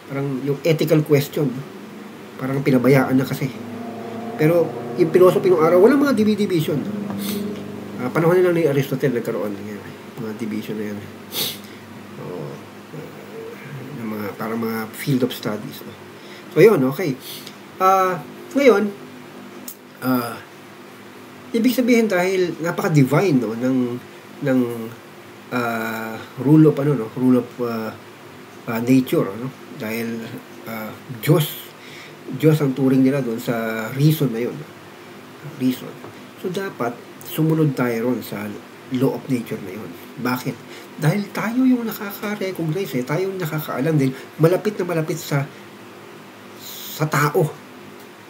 parang yung ethical question, no? Parang pinabayaan na kasi. Pero yung philosophy ng araw, walang mga division. Panahon nila ni Aristotle nagkaroon yan, mga division na yan. Parang mga field of studies, no? So yun, okay. Ngayon, ibig sabihin dahil napaka-divine, no, ng rule of nature, no? Dahil Diyos ang turing nila doon sa reason na yun. Reason. So dapat sumunod tayo ron sa law of nature na yun. Bakit? Dahil tayo yung nakaka-recognize, tayo yung nakakaalam din, malapit na malapit sa tao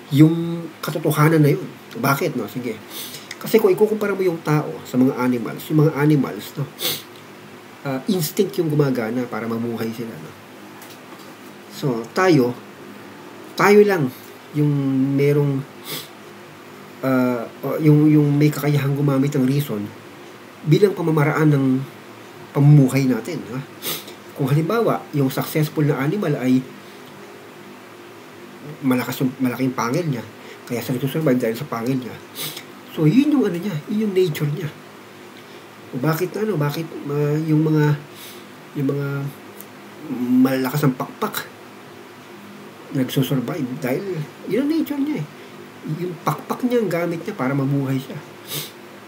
yung katotohanan na yun. Bakit, no? Sige. Kasi kung ikukumpara mo yung tao sa mga animals, yung mga animals, no, instinct yung gumagana para mamuhay sila, no? So, tayo lang yung merong yung may kakayahang gumamit ng reason bilang pamamaraan ng pamumuhay natin, ha? Kung halimbawa, yung successful na animal ay malaking pangil niya, kaya sa nagsusurvive dahil sa pangil niya. So, yun yung yun yung nature niya. O bakit yung mga malalakas ang pakpak, nagsusurvive dahil yun ang nature niya eh. Yung pakpak niya ang gamit niya para mabuhay siya.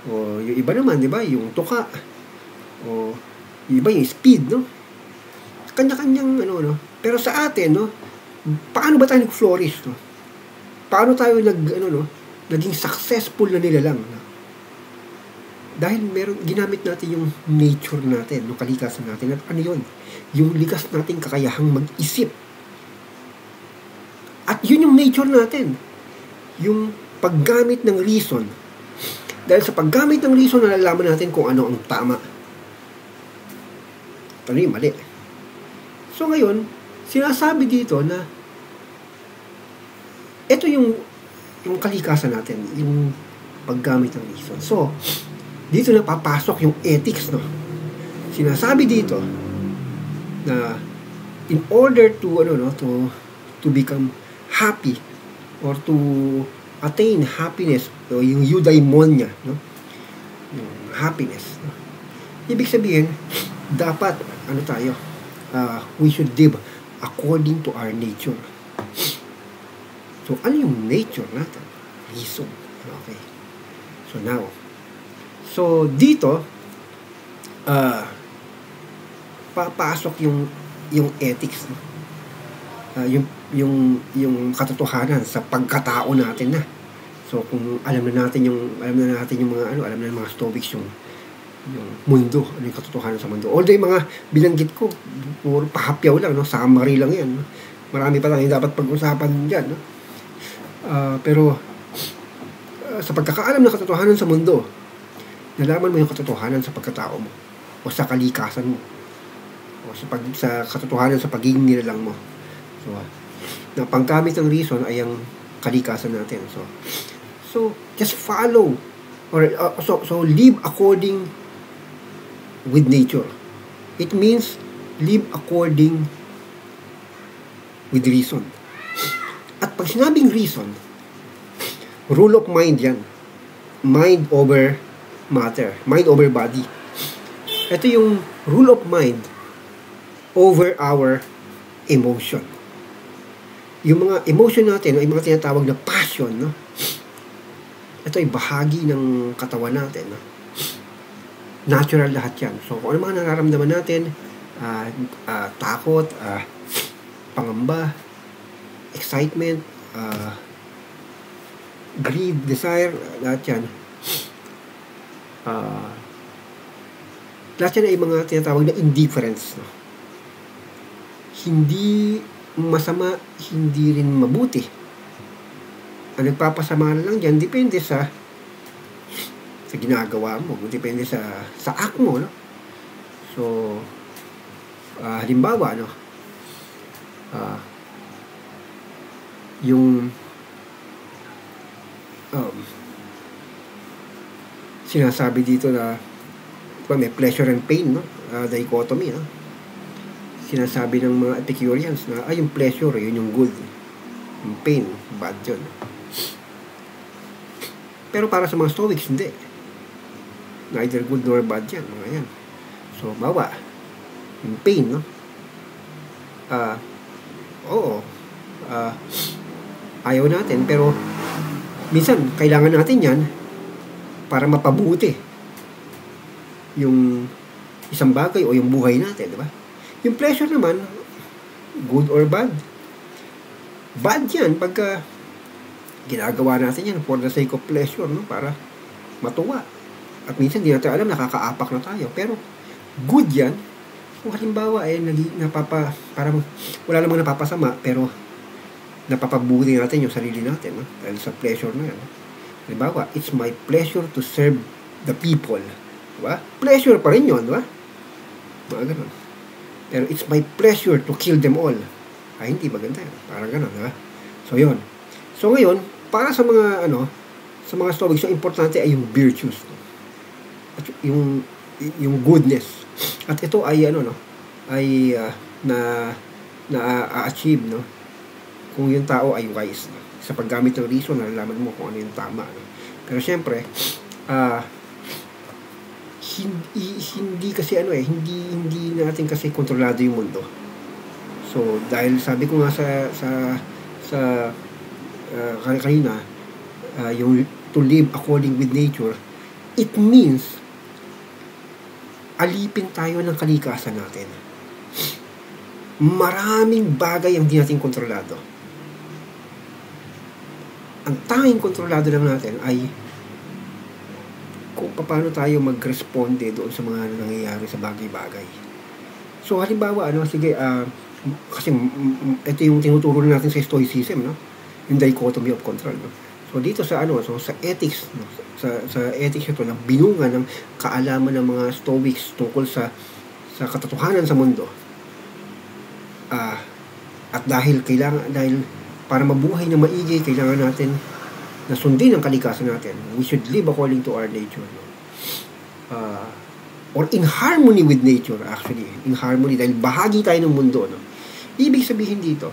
O yung iba naman, di ba, yung tuka, o yung iba yung speed, no? Kanya-kanyang ano, no? Pero sa atin, no, paano ba tayo nag-flourish, no? Paano tayo naging successful na nilalang, no? Dahil ginamit natin yung nature natin, no, kalikasan natin. At ano yun? Yung likas nating kakayahang mag-isip. At yun yung nature natin. Yung paggamit ng reason. Dahil sa paggamit ng reason, nalalaman natin kung ano ang tama. Ano yung mali. So ngayon, sinasabi dito na ito yung kalikasan natin, yung paggamit ng reason. So, dito na papasok yung ethics, no? Sinasabi dito na in order to to become happy or to attain happiness, o yung eudaimonia, no? Yung happiness, no? Ibig sabihin, dapat we should live according to our nature. So ano yung nature natin? Reason. Okay. So dito papasok yung ethics, no? Yung katotohanan sa pagkatao natin na. So kung alam na natin yung mga Stoics yung mundo, ano yung katotohanan sa mundo. Although yung mga binanggit ko, puro pahapyaw lang, no? Summary lang yan, no? Marami pa lang yung dapat pag-usapan dyan, no? Pero sa pagkakaalam ng katotohanan sa mundo, nalaman mo yung katotohanan sa pagkatao mo o sa kalikasan mo o sa katotohanan sa pagiging nilalang mo. So, na panggamit ng reason ay ang kalikasan natin. So just follow or so live according with nature. It means live according with reason. At pag sinabing reason, rule of mind yan. Mind over matter. Mind over body. Ito yung rule of mind over our emotion. Yung mga emotion natin, yung mga tinatawag na passion, no? Ito ay bahagi ng katawan natin, no? Natural lahat yan. So, kung ano mga nararamdaman natin, takot, pangamba, excitement, greed, desire, lahat yan. Lahat yan ay mga tinatawag na indifference, no? Hindi masama, hindi rin mabuti. Ang nagpapasama na lang dyan, depende sa ginagawa mo, depende sa act mo, no? So, halimbawa, no? Yung sinasabi dito na may pleasure and pain, no? Dichotomy, no? Sinasabi ng mga Epicureans na yung pleasure, yun yung good, yung pain, bad yun. Pero para sa mga Stoics, hindi. Neither good nor bad yan, mga yan. So, bawa, yung pain, no? Ayaw natin, pero minsan, kailangan natin yan para mapabuti yung isang bagay o yung buhay natin, di ba? Yung pleasure naman, good or bad. Bad yan pagka ginagawa natin yan for the sake of pleasure, no? Para matuwa. At minsan di natin alam, nakakaapak na tayo. Pero good yan kung halimbawa parang wala namang napapasama, pero napapabuti natin yung sarili natin, no? Dahil sa pleasure na yan. Halimbawa, it's my pleasure to serve the people. Diba? Pleasure pa rin yun, diba? Mga ganun. Pero it's my pleasure to kill them all. Ay, hindi maganda yan. Parang ganun, diba? So, yun. So, ngayon, para sa mga, sa mga Stoics, yung importante ay yung virtues. No? At yung goodness. At ito ay, na-achieve, no? Kung yung tao ay wise, no? Sa paggamit ng reason, nalalaman mo kung ano yung tama, no? Pero, syempre, hindi kasi hindi natin kasi kontrolado yung mundo. So, dahil sabi ko nga sa kanina, yung to live according with nature, it means alipin tayo ng kalikasan natin. Maraming bagay ang di natin kontrolado. Ang tanging kontrolado lang natin ay kung paano tayo mag-responde doon sa mga nangyayari sa bagay-bagay. So, halimbawa, sige, kasi ito yung tinuturo natin sa Stoicism, no? Yung dichotomy of control, no? So, dito sa sa ethics, no? Sa ethics ito, na binunga ng kaalaman ng mga Stoics tungkol sa katotohanan sa mundo. At dahil para mabuhay na maigi, kailangan natin na sundin ang kalikasan natin. We should live according to our nature. No? Or in harmony with nature, actually. In harmony, dahil bahagi tayo ng mundo. No? Ibig sabihin dito,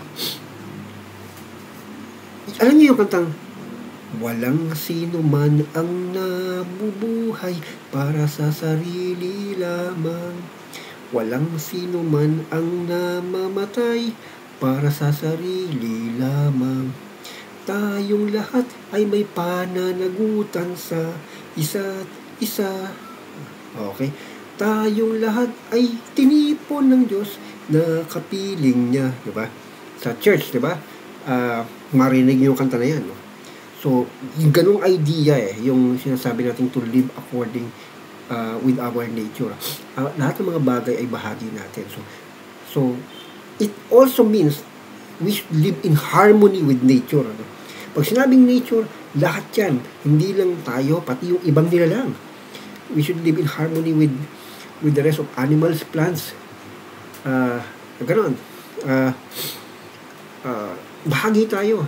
alam niyo yung kantang, walang sino man ang nabubuhay para sa sarili lamang. Walang sino man ang namamatay para sa sarili lamang. Tayong lahat ay may pananagutan sa isa't isa. Okay? Tayong lahat ay tinipon ng Diyos na kapiling niya. Diba? Sa church, diba? Marinig niyo yung kanta na yan. No? So, yung ganung idea yung sinasabi natin to live according with our nature. Lahat ng mga bagay ay bahagi natin. So it also means we should live in harmony with nature. Ano? Pag sinabing nature, lahat yan. Hindi lang tayo, pati yung ibang nilalang. We should live in harmony with the rest of animals, plants. Ganon. Bahagi tayo.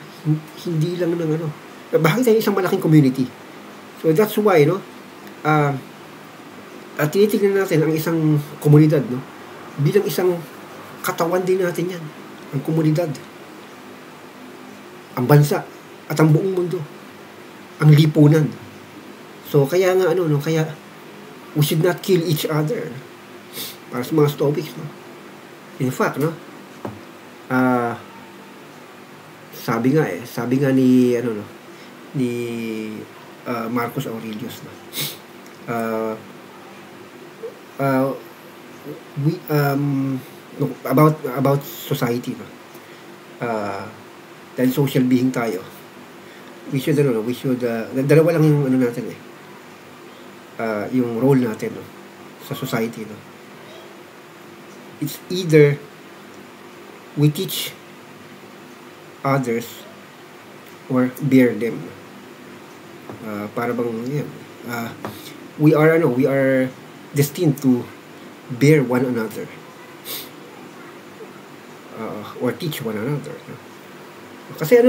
Hindi lang ng bahagi tayo isang malaking community. So that's why, no? At tinitignan natin ang isang komunidad, no? Bilang isang katawan din natin yan. Ang komunidad. Ang bansa. At ang buong mundo. Ang lipunan. So, kaya nga, kaya we should not kill each other. Para sa mga Stoics, no? In fact, no? Sabi nga ni, ni Marcus Aurelius, no? About society, no? Dahil social being tayo, we should dalawa lang yung natin yung role natin, no? Sa society, no? It's either we teach others or bear them. Para bang yan, we are destined to bear one another, or teach one another, no? Kasi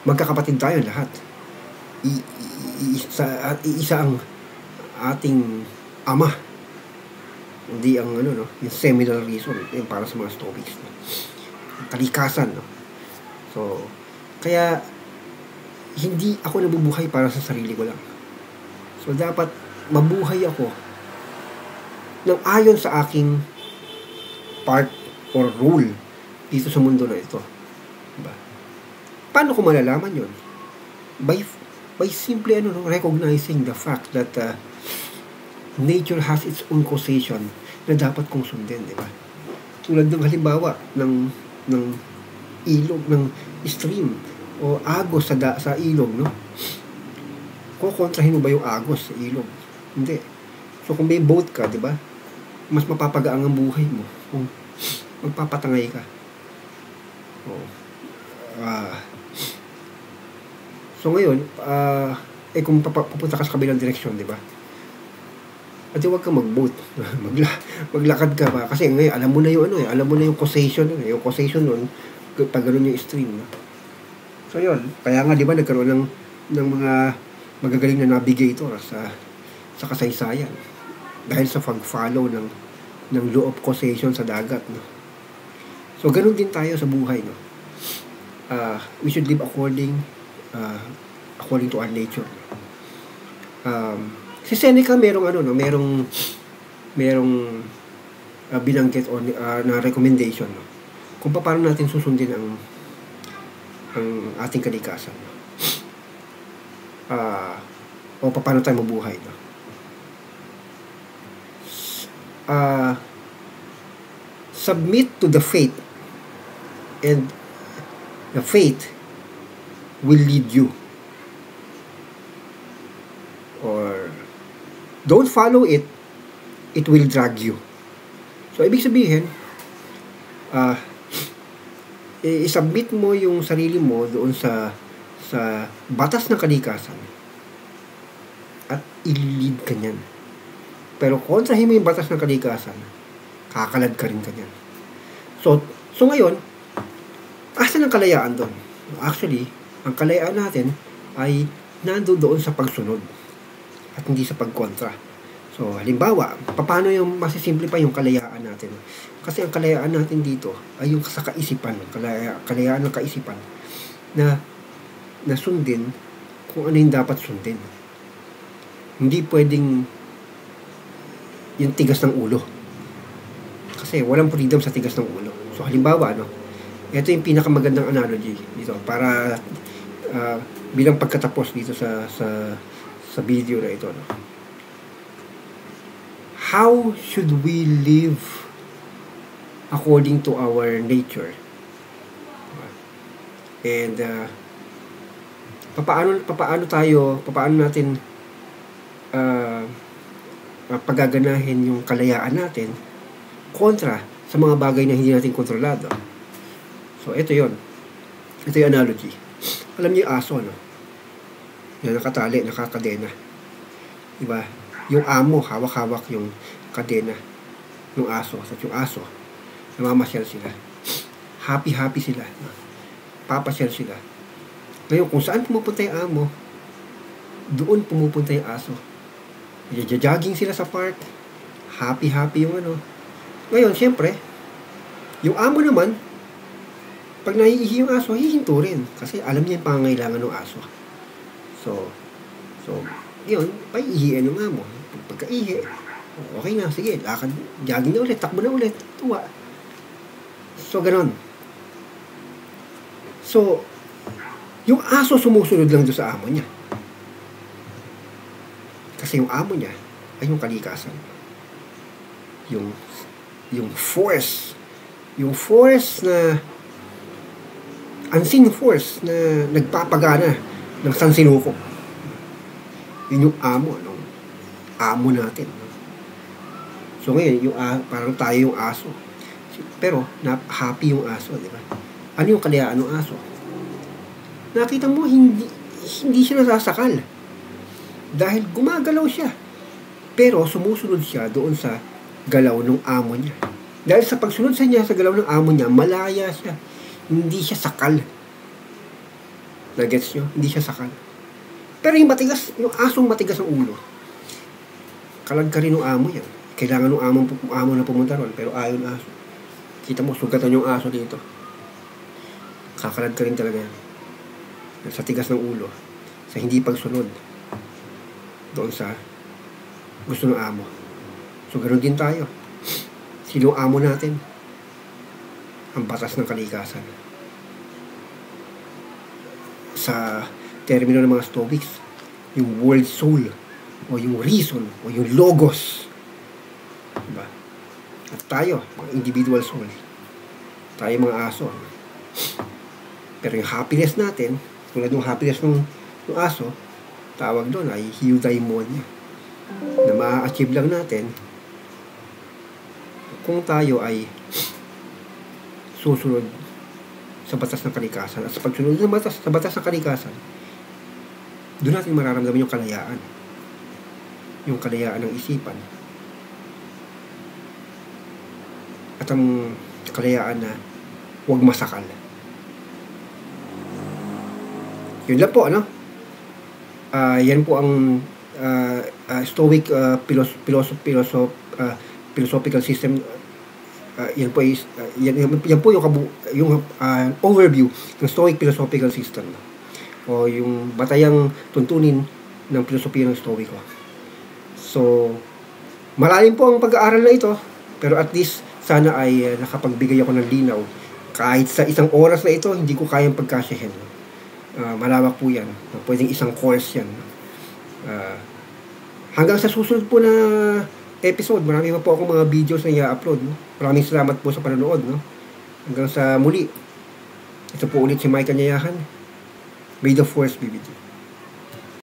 magkakapatid tayo lahat. Isa ang ating ama. Hindi ang yung seminal reason yung para sa mga Stoics, no? Kalikasan, no? So, kaya hindi ako nabubuhay para sa sarili ko lang. So, dapat mabuhay ako ng ayon sa aking part or role dito sa mundo na ito. Diba? Paano ko malalaman yun? By simply recognizing the fact that nature has its own causation na dapat kong sundin, di ba? Tulad ng halimbawa ng ilog, ng stream o agos sa ilog, no? Kukontrahin mo ba yung agos sa ilog? Hindi. So kung may boat ka, di ba? Mas mapapagaang ang buhay mo kung magpapatangay ka. So ngayon, kung pupunta ka sa kabilang direksyon, di ba? At huwag kang mag-boat. Maglakad ka pa. Kasi ngayon, alam mo na yung causation, yung causation nun, pag gano'n yung stream. No? So yun, kaya nga, di ba, nagkaroon ng mga magagaling na navigator sa kasaysayan. Dahil sa pag-follow ng law of causation sa dagat. No? So, gano'n din tayo sa buhay. No? We should live according to our nature. Si Seneca merong binanggit o na recommendation, no? Kung paano natin susundin ang ating kalikasan, no? O paano tayo mabuhay, no? Submit to the fate, and the fate will lead you, or don't follow it, it will drag you. So ibig sabihin, i-submit mo yung sarili mo doon sa batas ng kalikasan at i-lead ka niyan. Pero kontrahin mo yung batas ng kalikasan, kakalad ka rin kanyan. So ngayon, asan ang kalayaan doon? Actually, ang kalayaan natin ay nandoon sa pagsunod at hindi sa pagkontra. So, halimbawa, paano yung masisimplify yung kalayaan natin? Kasi ang kalayaan natin dito ay yung sa kaisipan, kalayaan ng kaisipan na sundin kung ano yung dapat sundin. Hindi pwedeng yung tigas ng ulo. Kasi walang freedom sa tigas ng ulo. So, halimbawa, ito yung pinakamagandang analogy dito para bilang pagkatapos dito sa video na ito, no? How should we live according to our nature? And paano natin pagaganahin yung kalayaan natin kontra sa mga bagay na hindi natin kontrolado. So, ito yon. Ito yung analogy. Alam niyo yung aso, no? Yan, nakatali, nakakadena. Diba? Yung amo, hawak-hawak yung kadena ng aso. At yung aso, namamasyal sila. Happy-happy sila. Papasyal sila. Ngayon, kung saan pumupunta yung amo, doon pumupunta yung aso. Jogging sila sa park. Happy-happy yung Ngayon, siyempre, yung amo naman, pag naiihi yung aso, hihinto rin. Kasi alam niya yung pangangailangan ng aso. So, yun, paiihiin yung amo. Pagkaihi, okay na, sige, lakad, jogging na ulit, takbo na ulit, tuwa. So, ganon. So, yung aso sumusunod lang doon sa amo niya. Kasi yung amo niya ay yung kalikasan. Yung force na unseen force na nagpapagana ng sansinuko. Yun yung amo natin. So ngayon, parang tayo yung aso. Pero happy yung aso, di ba? Ano yung kalayaan ng aso? Nakita mo, hindi siya nasasakal. Dahil gumagalaw siya. Pero sumusunod siya doon sa galaw ng amo niya. Dahil sa pagsunod sa niya sa galaw ng amo niya, malaya siya. Hindi siya sakal. Nagets nyo? Hindi siya sakal. Pero yung asong matigas ang ulo, kalag ka rin ng amo yan. Kailangan ng amo na pumunta ron, pero ayon aso. Kita mo, sugatan yung aso dito. Kakalad ka rin talaga yan. Sa tigas ng ulo, sa hindi pagsunod doon sa gusto ng amo. So, ganoon din tayo. Sino amo natin? Ang batas ng kalikasan. Sa termino ng mga Stoics, yung world soul, o yung reason, o yung logos. Diba? At tayo, mga individual soul, tayo mga aso. Pero yung happiness natin, tulad ng happiness ng aso, tawag doon ay eudaimonia, na ma-achieve lang natin kung tayo ay susunod sa batas ng kalikasan. At sa pagsunod sa batas ng kalikasan, doon natin mararamdaman yung kalayaan. Yung kalayaan ng isipan. At ang kalayaan na huwag masakal. Yun lang po, yan po ang Stoic philosophical system. Yan po yung overview ng Stoic philosophical system, o yung batayang tuntunin ng filosofiya ng Stoico. So, malalim po ang pag-aaral na ito. Pero at least, sana ay nakapagbigay ako ng linaw. Kahit sa isang oras na ito, hindi ko kayang pagkasyahin. Malawak po yan. Pwedeng isang course yan. Hanggang sa susunod po na episode, marami pa po akong mga videos na i-upload. No? Maraming salamat po sa panonood. No? Hanggang sa muli. Ito po ulit si Mike Anyayahan. May the Force be with you.